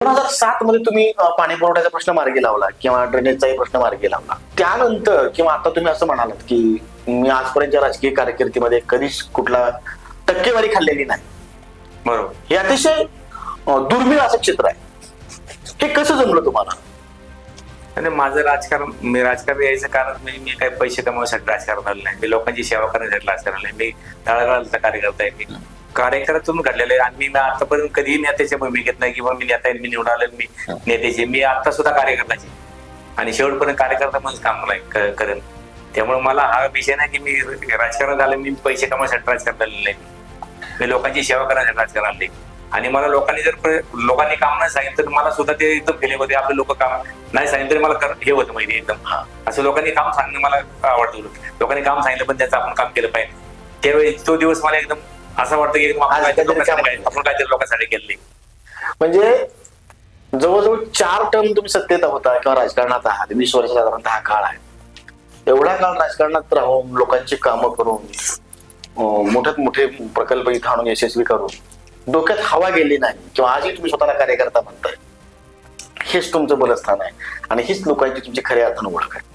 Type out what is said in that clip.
2007 मध्ये तुम्ही पाणी पुरवठ्याचा प्रश्न मार्गी लावला किंवा ड्रेनेजचाही प्रश्न मार्गी लावला. त्यानंतर किंवा आता तुम्ही असं म्हणालात की मी आजपर्यंतच्या राजकीय कारकिर्दीमध्ये कधीच कुठला टक्केवारी खाल्लेली नाही. बरोबर. हे अतिशय दुर्मिळ असं क्षेत्र आहे. हे कसं जमलं तुम्हाला? आणि माझं राजकारण, मी राजकारण यायचं कारण मी काही पैसे कमवण्यासाठी राजकारण आलं नाही. मी लोकांची सेवा करण्यासाठी राजकारण आले. मी तळागाळाचा कार्यकर्ता आहे. मी कार्यकर्त्यातून घडलेले आहे आणि मी आतापर्यंत कधीही नेत्याच्या भूमिकेत नाही किंवा मी नेता मी निवडून आले मी नेत्याचे. मी आता सुद्धा कार्यकर्ताचे आणि शेवटपर्यंत कार्यकर्ता म्हणून काम करेन. त्यामुळे मला हा विषय नाही की मी राजकारण आले, मी पैसे कमवण्यासाठी राजकारण आलेलं नाही. मी लोकांची सेवा करण्यासाठी राजकारण आले. आणि मला लोकांनी काम नाही सांगितलं तर मला सुद्धा ते एकदम फिलिंग होते. आपले लोक काम नाही सांगितलं तरी मला हे होतं माहिती एकदम. असं लोकांनी काम सांगणं मला आवडतं. लोकांनी काम सांगितलं पण त्याचं आपण काम केलं पाहिजे. त्यावेळी तो दिवस मला एकदम असं वाटतं की आपण काहीतरी लोकांसाठी केले. म्हणजे जवळजवळ 4 टर्म तुम्ही सत्तेत होता किंवा राजकारणात आहात. 20 वर्ष साधारणतः हा काळ आहे. एवढा काळ राजकारणात राहून लोकांची कामं करून मोठ्यात मोठे प्रकल्प इथं आणून यशस्वी करून डोक्यात हवा गेली नाही किंवा आजही तुम्ही स्वतःला कार्यकर्ता म्हणताय. हेच तुमचं बलस्थान आहे आणि हीच लोकांची तुमची खऱ्या अर्थानं ओळख आहे.